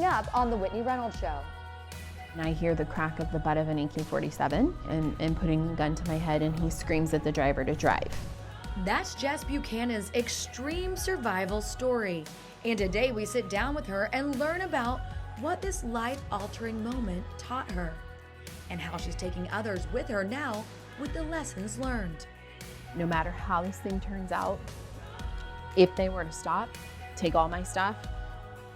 up on The Whitney Reynolds Show. And I hear the crack of the butt of an AK-47 and putting the gun to my head, and he screams at the driver to drive. That's Jess Buchanan's extreme survival story. And today we sit down with her and learn about what this life-altering moment taught her and how she's taking others with her now with the lessons learned. No matter how this thing turns out, if they were to stop, take all my stuff,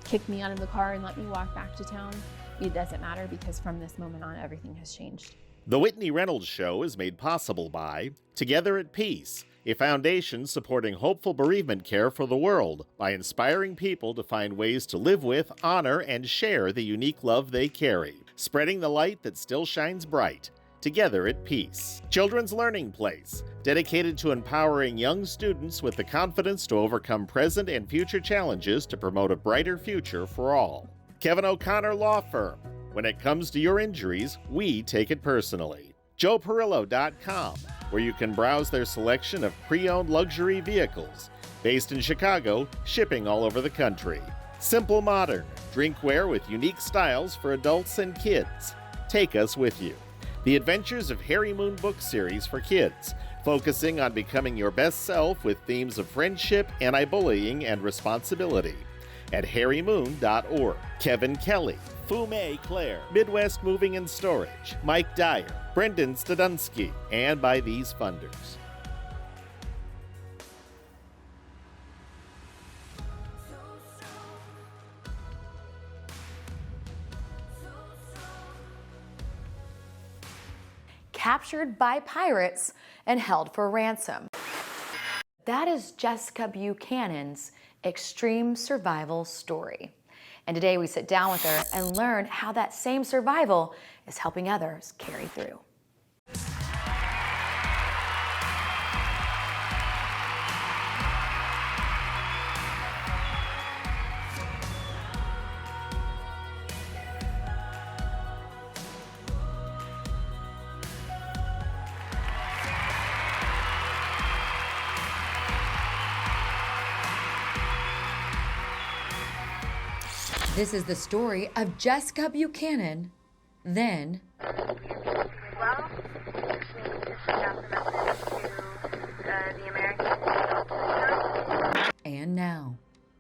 kick me out of the car and let me walk back to town, it doesn't matter, because from this moment on, everything has changed. The Whitney Reynolds Show is made possible by Together at Peace, a foundation supporting hopeful bereavement care for the world by inspiring people to find ways to live with, honor, and share the unique love they carry, spreading the light that still shines bright. Together at Peace. Children's Learning Place, dedicated to empowering young students with the confidence to overcome present and future challenges to promote a brighter future for all. Kevin O'Connor Law Firm. When it comes to your injuries, we take it personally. JoePerillo.com, where you can browse their selection of pre-owned luxury vehicles. Based in Chicago, shipping all over the country. Simple Modern, drinkware with unique styles for adults and kids. Take us with you. The Adventures of Harry Moon book series for kids, focusing on becoming your best self with themes of friendship, anti-bullying, and responsibility. At harrymoon.org. Kevin Kelly, Fume Claire, Midwest Moving and Storage, Mike Dyer, Brendan Stadunsky, and by these funders. Captured by pirates and held for ransom. That is Jessica Buchanan's extreme survival story. And today we sit down with her and learn how that same survival is helping others carry through. This is the story of Jessica Buchanan, then, and now.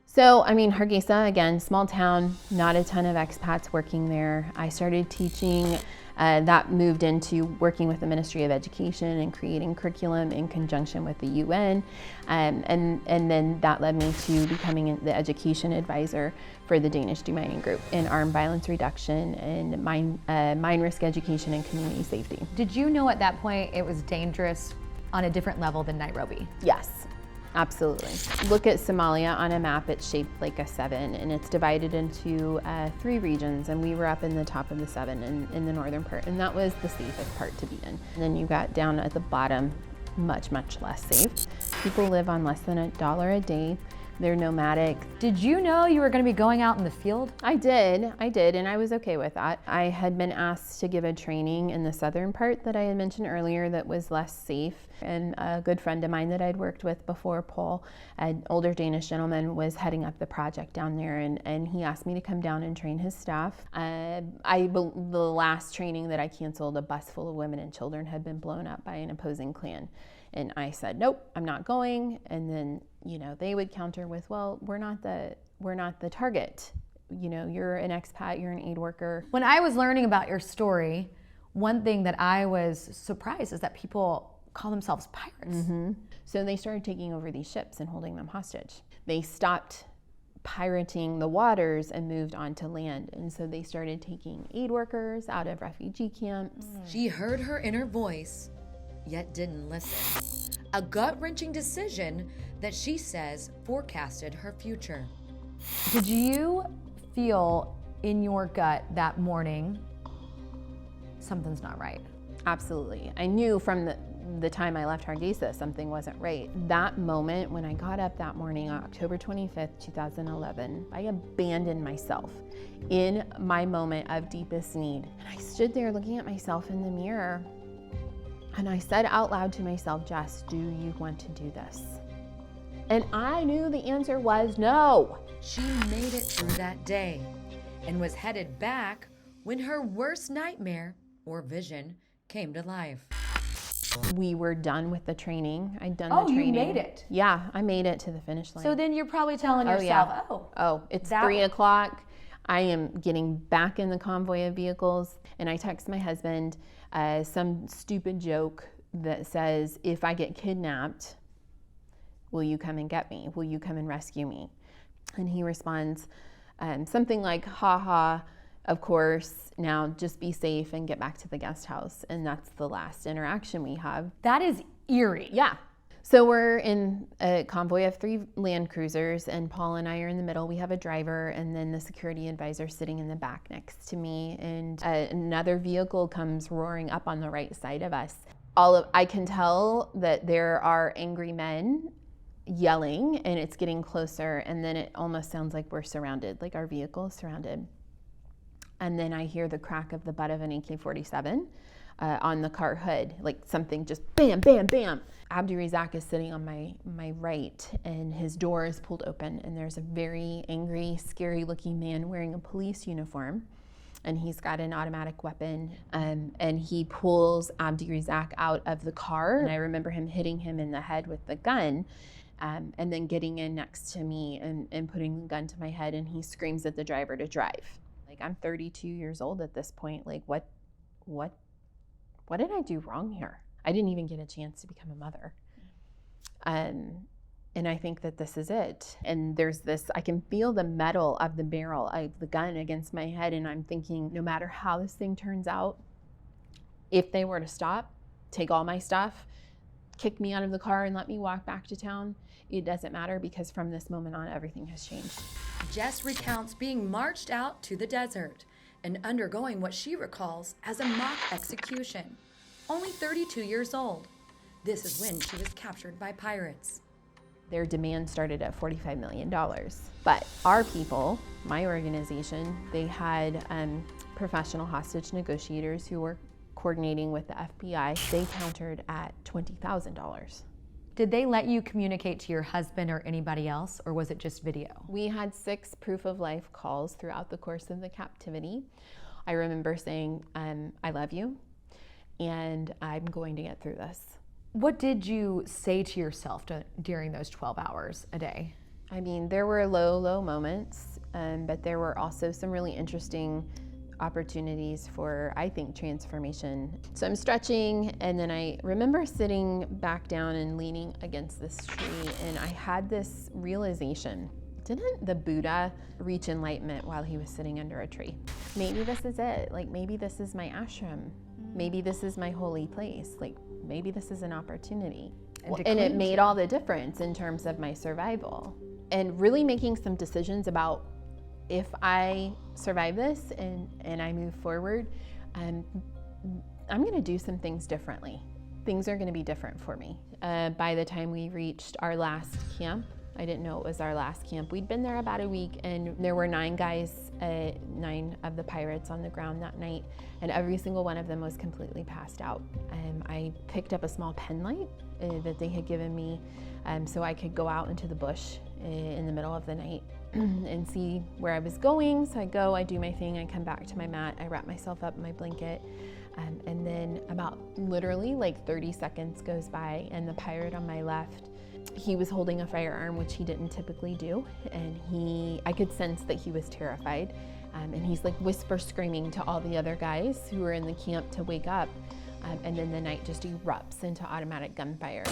So, Hargeisa, again, small town, not a ton of expats working there. I started teaching. That moved into working with the Ministry of Education and creating curriculum in conjunction with the UN. And then that led me to becoming the education advisor for the Danish Demining Group in armed violence reduction and mine risk education and community safety. Did you know at that point it was dangerous on a different level than Nairobi? Yes. Absolutely. Look at Somalia on a map. It's shaped like a 7, and it's divided into 3 regions, and we were up in the top of the 7 in the northern part, and that was the safest part to be in. And then you got down at the bottom, much, much less safe. People live on less than $1 a day. They're nomadic. Did you know you were going to be going out in the field? I did, and I was okay with that. I had been asked to give a training in the southern part that I had mentioned earlier that was less safe. And a good friend of mine that I'd worked with before, Paul, an older Danish gentleman, was heading up the project down there, and he asked me to come down and train his staff. The last training that I canceled, a bus full of women and children had been blown up by an opposing clan. And I said, nope, I'm not going. And then, they would counter with, well, we're not the target. You're an expat, you're an aid worker. When I was learning about your story, one thing that I was surprised is that people call themselves pirates. Mm-hmm. So they started taking over these ships and holding them hostage. They stopped pirating the waters and moved on to land. And so they started taking aid workers out of refugee camps. She heard her inner voice, yet didn't listen. A gut-wrenching decision that she says forecasted her future. Did you feel in your gut that morning, something's not right? Absolutely. I knew from the time I left Hargeisa, something wasn't right. That moment when I got up that morning, October 25th, 2011, I abandoned myself in my moment of deepest need. And I stood there looking at myself in the mirror, and I said out loud to myself, Jess, do you want to do this? And I knew the answer was no. She made it through that day and was headed back when her worst nightmare or vision came to life. We were done with the training. I'd done Oh, the training. you made it. Yeah, I made it to the finish line. So then you're probably telling Oh, yourself, yeah. oh, Oh, it's that 3 one. o'clock. I am getting back in the convoy of vehicles, and I text my husband some stupid joke that says, if I get kidnapped, will you come and get me? Will you come and rescue me? And he responds something like, ha ha, of course, now just be safe and get back to the guest house. And that's the last interaction we have. that is eerie. Yeah. So we're in a convoy of 3 Land Cruisers, and Paul and I are in the middle. We have a driver, and then the security advisor sitting in the back next to me. And another vehicle comes roaring up on the right side of us. I can tell that there are angry men yelling, and it's getting closer. And then it almost sounds like we're surrounded, like our vehicle is surrounded. And then I hear the crack of the butt of an AK-47 on the car hood, like something just bam, bam, bam. Abdi Razak is sitting on my right, and his door is pulled open, and there's a very angry, scary looking man wearing a police uniform, and he's got an automatic weapon, and he pulls Abdi Razak out of the car, and I remember him hitting him in the head with the gun, and then getting in next to me and putting the gun to my head, and he screams at the driver to drive. Like, I'm 32 years old at this point. Like, what did I do wrong here? I didn't even get a chance to become a mother. And I think that this is it. And there's this, I can feel the metal of the barrel of the gun against my head. And I'm thinking, no matter how this thing turns out, if they were to stop, take all my stuff, kick me out of the car and let me walk back to town, it doesn't matter, because from this moment on, everything has changed. Jess recounts being marched out to the desert and undergoing what she recalls as a mock execution. Only 32 years old. This is when she was captured by pirates. Their demand started at $45 million. But our people, my organization, they had professional hostage negotiators who were coordinating with the FBI. They countered at $20,000. Did they let you communicate to your husband or anybody else, or was it just video? We had 6 proof of life calls throughout the course of the captivity. I remember saying, I love you, and I'm going to get through this. What did you say to yourself during those 12 hours a day? I mean, there were low moments, but there were also some really interesting opportunities for, I think, transformation. So I'm stretching, and then I remember sitting back down and leaning against this tree, and I had this realization. Didn't the Buddha reach enlightenment while he was sitting under a tree? Maybe this is it. Like, maybe this is my ashram. Maybe this is my holy place. Like, maybe this is an opportunity. And it made all the difference in terms of my survival. And really making some decisions about, if I survive this and I move forward, I'm going to do some things differently. Things are going to be different for me. By the time we reached our last camp, I didn't know it was our last camp. We'd been there about a week, and there were 9 guys, 9 of the pirates on the ground that night, and every single one of them was completely passed out. I picked up a small pen light that they had given me so I could go out into the bush in the middle of the night and see where I was going. So I go, I do my thing, I come back to my mat, I wrap myself up in my blanket, and then about literally like 30 seconds goes by, and the pirate on my left, he was holding a firearm, which he didn't typically do, and I could sense that he was terrified, and he's like whisper screaming to all the other guys who were in the camp to wake up, and then the night just erupts into automatic gunfire.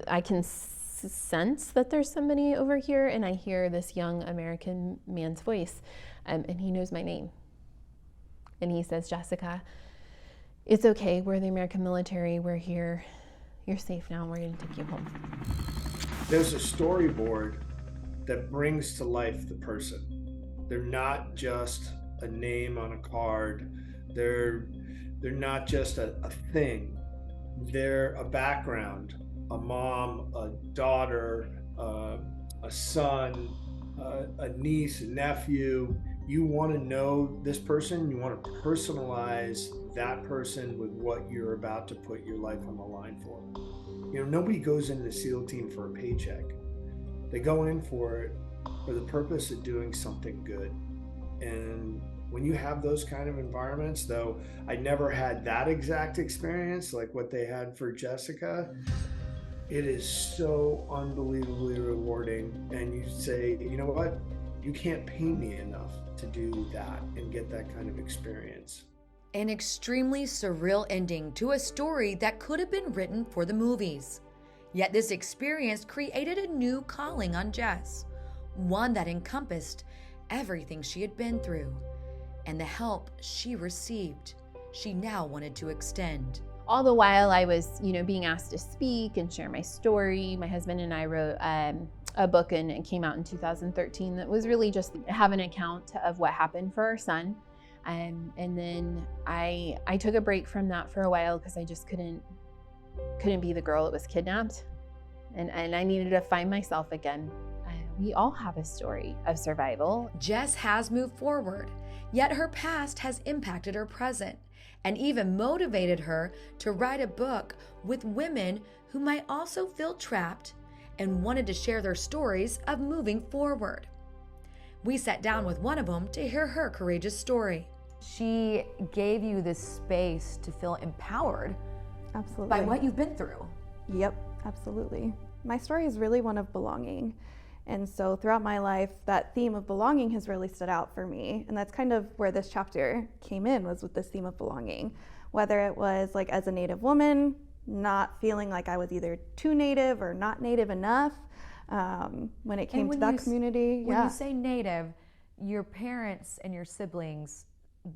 I can sense that there's somebody over here, and I hear this young American man's voice, and he knows my name. And he says, "Jessica, it's okay, we're the American military, we're here, you're safe now, we're gonna take you home." There's a storyboard that brings to life the person. They're not just a name on a card, they're not just a thing, they're a background, a mom, a daughter, a son, a niece, a nephew. You want to know this person, you want to personalize that person with what you're about to put your life on the line for. You know, nobody goes into the SEAL team for a paycheck. They go in for it for the purpose of doing something good. And when you have those kind of environments, though I never had that exact experience like what they had for Jessica, it is so unbelievably rewarding. And you say, you know what? You can't pay me enough to do that and get that kind of experience. An extremely surreal ending to a story that could have been written for the movies. Yet this experience created a new calling on Jess, one that encompassed everything she had been through and the help she received, she now wanted to extend. All the while I was, being asked to speak and share my story. My husband and I wrote a book, and it came out in 2013 that was really just have an account of what happened for our son. And then I took a break from that for a while because I just couldn't be the girl that was kidnapped, and I needed to find myself again. We all have a story of survival. Jess has moved forward, yet her past has impacted her present and even motivated her to write a book with women who might also feel trapped and wanted to share their stories of moving forward. We sat down with one of them to hear her courageous story. She gave you this space to feel empowered Absolutely. by what you've been through. Yep, absolutely. My story is really one of belonging. And so throughout my life, that theme of belonging has really stood out for me. And that's kind of where this chapter came in, was with this theme of belonging. Whether it was like as a Native woman, not feeling like I was either too Native or not Native enough. When it came to that community. When you say Native, your parents and your siblings,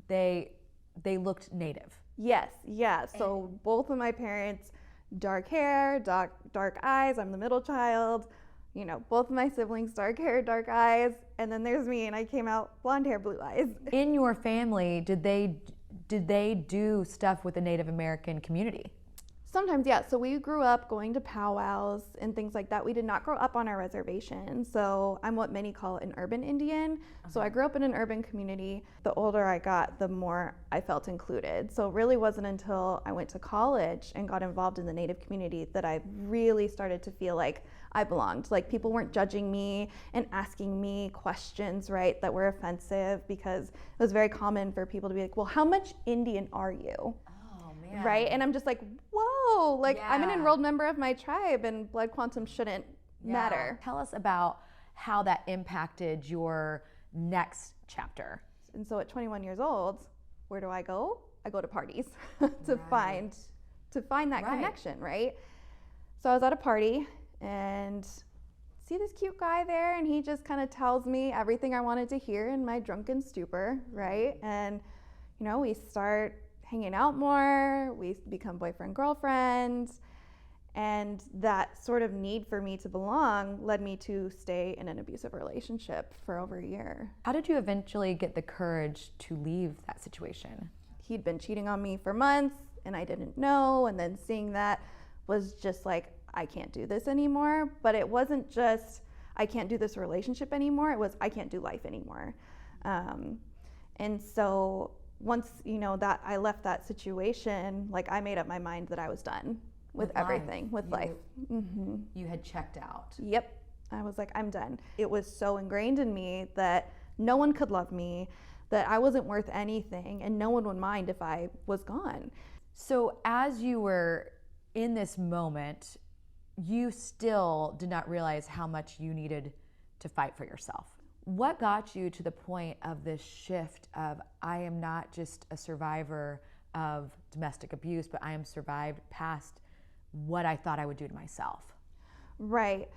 they looked Native. Yes, yeah. So both of my parents, dark hair, dark eyes. I'm the middle child. Both of my siblings, dark hair, dark eyes. And then there's me, and I came out blonde hair, blue eyes. In your family, did they do stuff with the Native American community? Sometimes, yeah. So we grew up going to powwows and things like that. We did not grow up on our reservation. So I'm what many call an urban Indian. So I grew up in an urban community. The older I got, the more I felt included. So it really wasn't until I went to college and got involved in the Native community that I really started to feel like I belonged. Like people weren't judging me and asking me questions, right, that were offensive, because it was very common for people to be like, well, how much Indian are you? Right? And I'm just like, whoa, like I'm an enrolled member of my tribe, and blood quantum shouldn't matter. Tell us about how that impacted your next chapter. And so at 21 years old, where do I go? I go to parties to find that connection, right? So I was at a party and see this cute guy there, and he just kind of tells me everything I wanted to hear in my drunken stupor, right? And we start hanging out more, we become boyfriend, girlfriend, and that sort of need for me to belong led me to stay in an abusive relationship for over a year. How did you eventually get the courage to leave that situation? He'd been cheating on me for months, and I didn't know, and then seeing that was just like, I can't do this anymore. But it wasn't just, I can't do this relationship anymore, it was, I can't do life anymore. And so once, that I left that situation, like I made up my mind that I was done with everything, with life. Mm-hmm. You had checked out. Yep. I was like, I'm done. It was so ingrained in me that no one could love me, that I wasn't worth anything, and no one would mind if I was gone. So as you were in this moment, you still did not realize how much you needed to fight for yourself. What got you to the point of this shift of, I am not just a survivor of domestic abuse, but I am survived past what I thought I would do to myself? Right.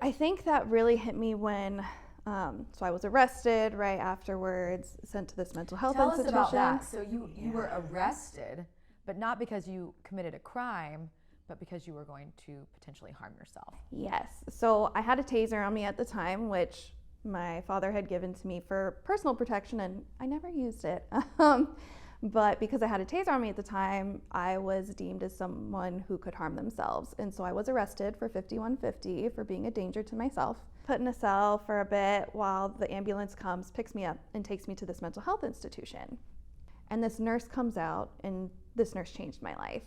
I think that really hit me when, so I was arrested right afterwards, sent to this mental health institution. Tell us about that. So you were arrested, but not because you committed a crime, but because you were going to potentially harm yourself. Yes. So I had a taser on me at the time, which my father had given to me for personal protection, and I never used it. But because I had a taser on me at the time, I was deemed as someone who could harm themselves. And so I was arrested for 5150 for being a danger to myself, put in a cell for a bit while the ambulance comes, picks me up, and takes me to this mental health institution. And this nurse comes out, and this nurse changed my life.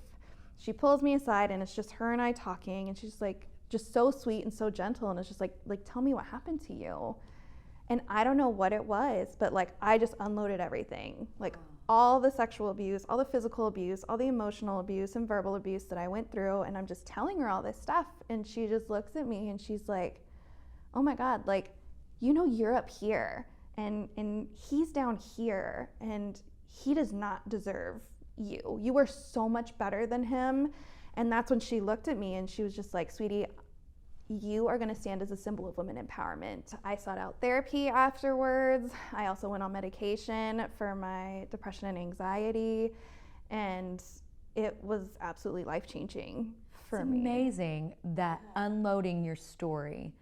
She pulls me aside, and it's just her and I talking, and she's like, just so sweet and so gentle. And it's just like, tell me what happened to you. And I don't know what it was, but like, I just unloaded everything. Like all the sexual abuse, all the physical abuse, all the emotional abuse and verbal abuse that I went through. And I'm just telling her all this stuff. And she just looks at me and she's like, oh my God, like, you know, you're up here and he's down here and he does not deserve you. You are so much better than him. And that's when she looked at me and she was just like, sweetie, you are going to stand as a symbol of women empowerment. I sought out therapy afterwards. I also went on medication for my depression and anxiety. And it was absolutely life-changing for me. It's amazing that unloading your story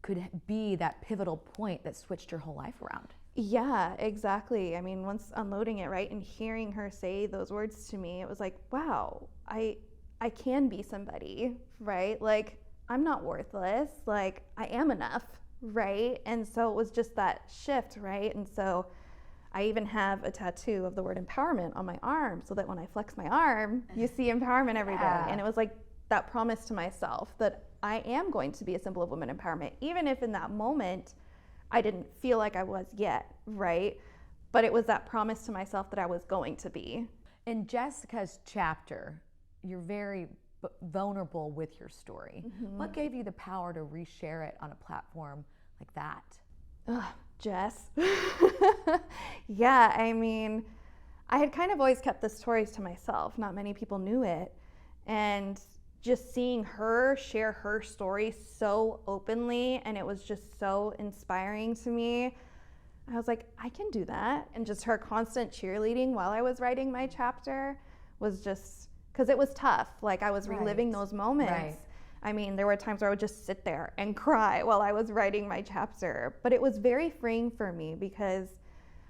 could be that pivotal point that switched your whole life around. Yeah, exactly. I mean, once unloading it, right, and hearing her say those words to me, it was like, wow, I can be somebody, right? Like, I'm not worthless. Like, I am enough, right? And so it was just that shift, right? And so I even have a tattoo of the word empowerment on my arm so that when I flex my arm, you see empowerment every day. And it was like that promise to myself that I am going to be a symbol of women empowerment, even if in that moment I didn't feel like I was yet, right? But it was that promise to myself that I was going to be. In Jessica's chapter, you're very vulnerable with your story. Mm-hmm. What gave you the power to reshare it on a platform like that? Ugh, Jess. Yeah, I mean, I had kind of always kept the stories to myself. Not many people knew it. And just seeing her share her story so openly, and it was just so inspiring to me. I was like, I can do that. And just her constant cheerleading while I was writing my chapter was just, because it was tough. Like, I was reliving those moments. Right. I mean, there were times where I would just sit there and cry while I was writing my chapter. But it was very freeing for me because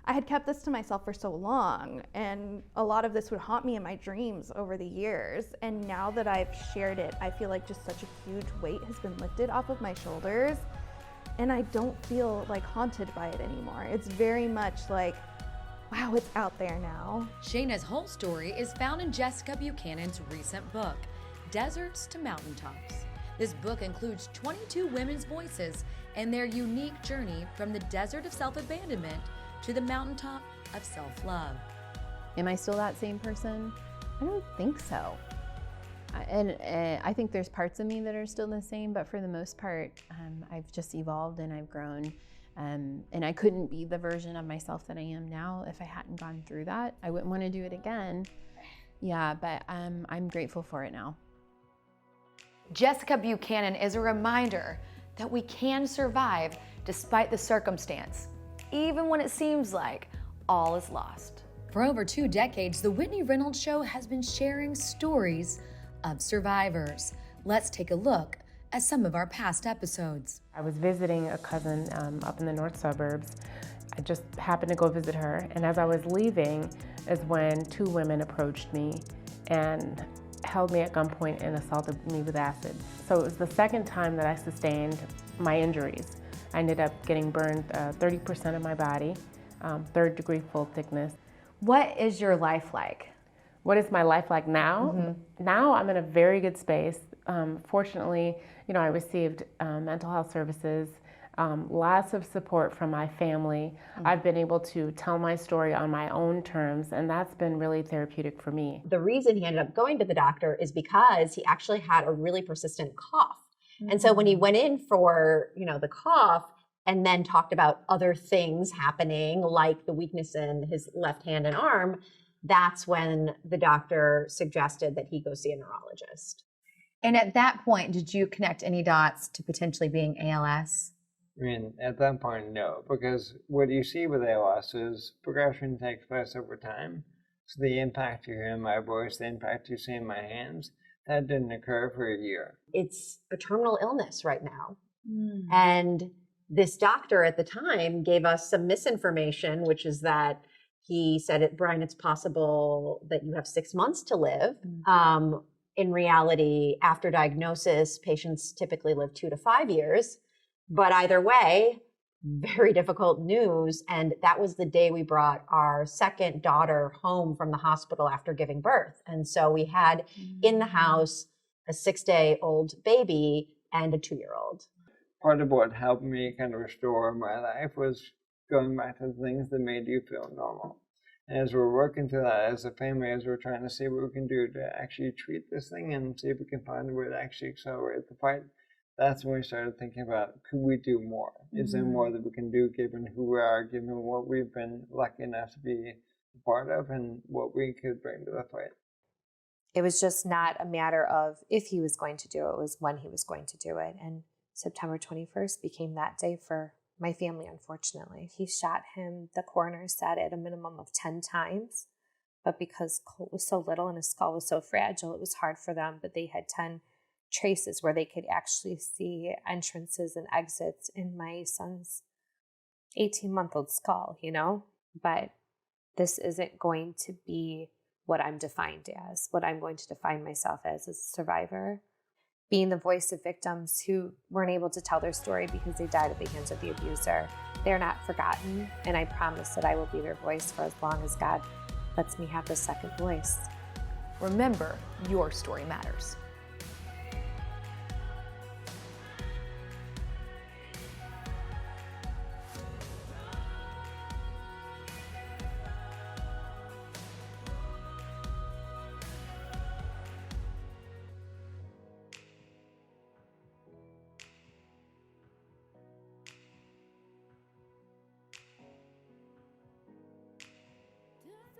I had kept this to myself for so long, and a lot of this would haunt me in my dreams over the years. And now that I've shared it, I feel like just such a huge weight has been lifted off of my shoulders, and I don't feel like haunted by it anymore. It's very much like, wow, it's out there now. Shayna's whole story is found in Jessica Buchanan's recent book, Deserts to Mountaintops. This book includes 22 women's voices and their unique journey from the desert of self-abandonment to the mountaintop of self-love. Am I still that same person? I don't think so. And I think there's parts of me that are still the same, but for the most part, I've just evolved and I've grown. And I couldn't be the version of myself that I am now if I hadn't gone through that. I wouldn't want to do it again. Yeah, but I'm grateful for it now. Jessica Buchanan is a reminder that we can survive despite the circumstance, even when it seems like all is lost. For over 2 decades, the Whitney Reynolds Show has been sharing stories of survivors. Let's take a look at some of our past episodes. I was visiting a cousin up in the north suburbs. I just happened to go visit her, and as I was leaving is when 2 women approached me and held me at gunpoint and assaulted me with acid. So it was the second time that I sustained my injuries. I ended up getting burned 30% of my body, 3rd degree full thickness. What is your life like? What is my life like now? Mm-hmm. Now I'm in a very good space. Fortunately, I received mental health services, lots of support from my family. Mm-hmm. I've been able to tell my story on my own terms, and that's been really therapeutic for me. The reason he ended up going to the doctor is because he actually had a really persistent cough. Mm-hmm. And so when he went in for, the cough and then talked about other things happening, like the weakness in his left hand and arm, that's when the doctor suggested that he go see a neurologist. And at that point, did you connect any dots to potentially being ALS? I mean, at that point, no, because what you see with ALS is progression takes place over time. So the impact you hear in my voice, the impact you see in my hands, that didn't occur for a year. It's a terminal illness right now. Mm. And this doctor at the time gave us some misinformation, which is that he said, Brian, it's possible that you have 6 months to live. Mm. In reality, after diagnosis, patients typically live 2 to 5 years. But either way, very difficult news. And that was the day we brought our second daughter home from the hospital after giving birth. And so we had in the house a 6-day-old baby and a 2-year-old. Part of what helped me kind of restore my life was going back to the things that made you feel normal. And as we're working through that as a family, as we're trying to see what we can do to actually treat this thing and see if we can find a way to actually accelerate the fight, that's when we started thinking about, could we do more? Is there more that we can do given who we are, given what we've been lucky enough to be a part of, and what we could bring to the fight? It was just not a matter of if he was going to do it, it was when he was going to do it. And September 21st became that day for my family, unfortunately. He shot him, the coroner said, at a minimum of 10 times. But because Colt was so little and his skull was so fragile, it was hard for them. But they had 10 traces where they could actually see entrances and exits in my son's 18-month-old skull, you know? But this isn't going to be what I'm defined as, what I'm going to define myself as a survivor. Being the voice of victims who weren't able to tell their story because they died at the hands of the abuser. They're not forgotten, and I promise that I will be their voice for as long as God lets me have the second voice. Remember, your story matters.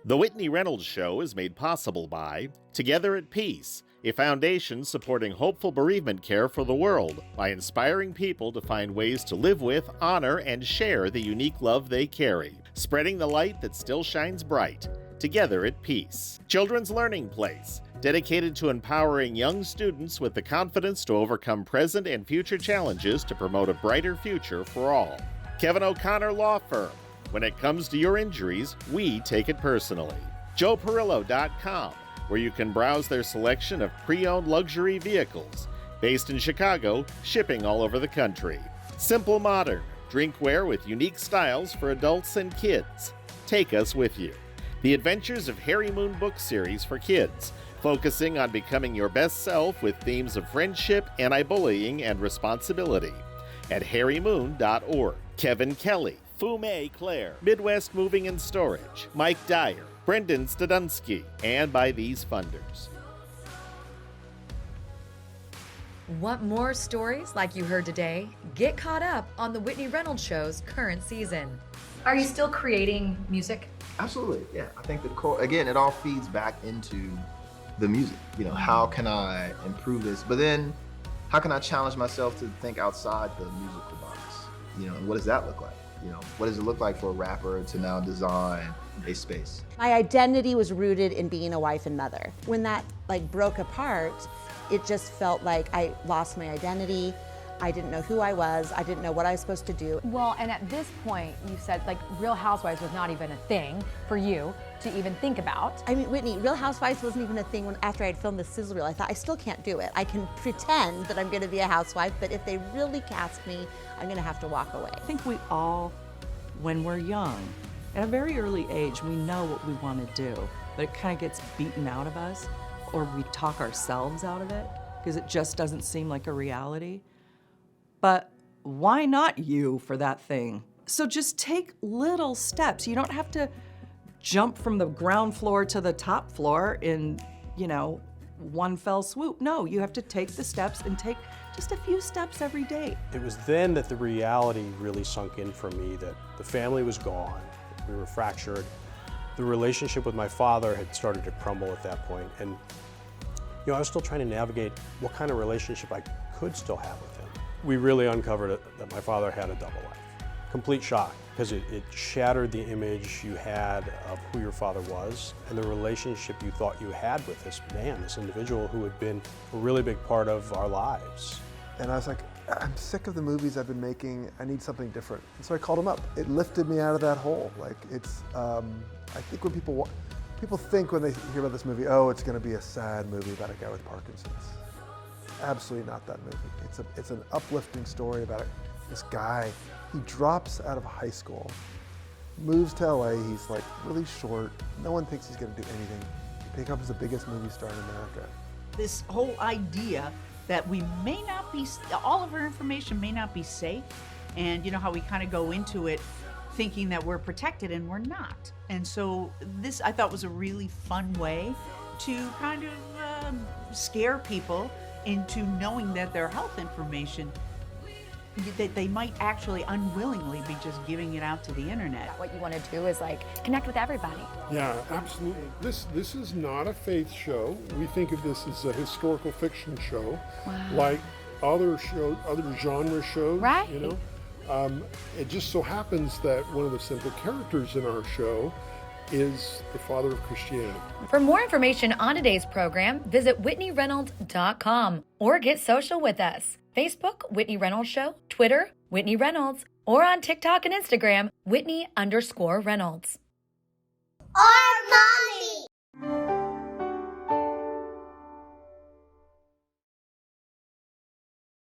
The Whitney Reynolds Show is made possible by Together at Peace, a foundation supporting hopeful bereavement care for the world by inspiring people to find ways to live with, honor, and share the unique love they carry, spreading the light that still shines bright. Together at Peace. Children's Learning Place, dedicated to empowering young students with the confidence to overcome present and future challenges to promote a brighter future for all. Kevin O'Connor Law Firm. When it comes to your injuries, we take it personally. JoePerillo.com, where you can browse their selection of pre-owned luxury vehicles. Based in Chicago, shipping all over the country. Simple Modern, drinkware with unique styles for adults and kids. Take us with you. The Adventures of Harry Moon book series for kids, focusing on becoming your best self with themes of friendship, anti-bullying, and responsibility. At harrymoon.org. Kevin Kelly, Fume Claire, Midwest Moving and Storage, Mike Dyer, Brendan Stadunsky, and by these funders. Want more stories like you heard today? Get caught up on the Whitney Reynolds Show's current season. Are you still creating music? Absolutely, yeah. I think the core, again, it all feeds back into the music. You know, how can I improve this? But then, how can I challenge myself to think outside the musical box? You know, and what does that look like? You know, what does it look like for a rapper to now design a space? My identity was rooted in being a wife and mother. When that broke apart, it just felt like I lost my identity. I didn't know who I was. I didn't know what I was supposed to do. Well, and at this point, you said Real Housewives was not even a thing for you to even think about. I mean, Whitney, Real Housewives wasn't even a thing after I had filmed the sizzle reel. I thought, I still can't do it. I can pretend that I'm gonna be a housewife, but if they really cast me, I'm gonna have to walk away. I think we all, when we're young, at a very early age, we know what we want to do, but it kind of gets beaten out of us, or we talk ourselves out of it, because it just doesn't seem like a reality. But why not you for that thing? So just take little steps. You don't have to jump from the ground floor to the top floor in, one fell swoop. No, you have to take the steps and take just a few steps every day. It was then that the reality really sunk in for me that the family was gone, we were fractured. The relationship with my father had started to crumble at that point, and I was still trying to navigate what kind of relationship I could still have with him. We really uncovered that my father had a double life. Complete shock, because it shattered the image you had of who your father was and the relationship you thought you had with this man, this individual who had been a really big part of our lives. And I was like, I'm sick of the movies I've been making. I need something different. And so I called him up. It lifted me out of that hole. I think when people think when they hear about this movie, oh, it's going to be a sad movie about a guy with Parkinson's. Absolutely not that movie. It's an uplifting story about this guy. He drops out of high school, moves to LA. He's really short. No one thinks he's going to do anything. He becomes the biggest movie star in America. This whole idea that we may not be, all of our information may not be safe. And you know how we kind of go into it thinking that we're protected and we're not. And so this, I thought, was a really fun way to kind of scare people into knowing that their health information, that they might actually unwillingly be just giving it out to the internet. What you want to do is like connect with everybody. Yeah, absolutely. This is not a faith show. We think of this as a historical fiction show, like other shows, other genre shows. Right. You know, it just so happens that one of the central characters in our show is the father of Christianity. For more information on today's program, visit WhitneyReynolds.com or get social with us. Facebook, Whitney Reynolds Show, Twitter, Whitney Reynolds, or on TikTok and Instagram, Whitney_Reynolds. Our mommy!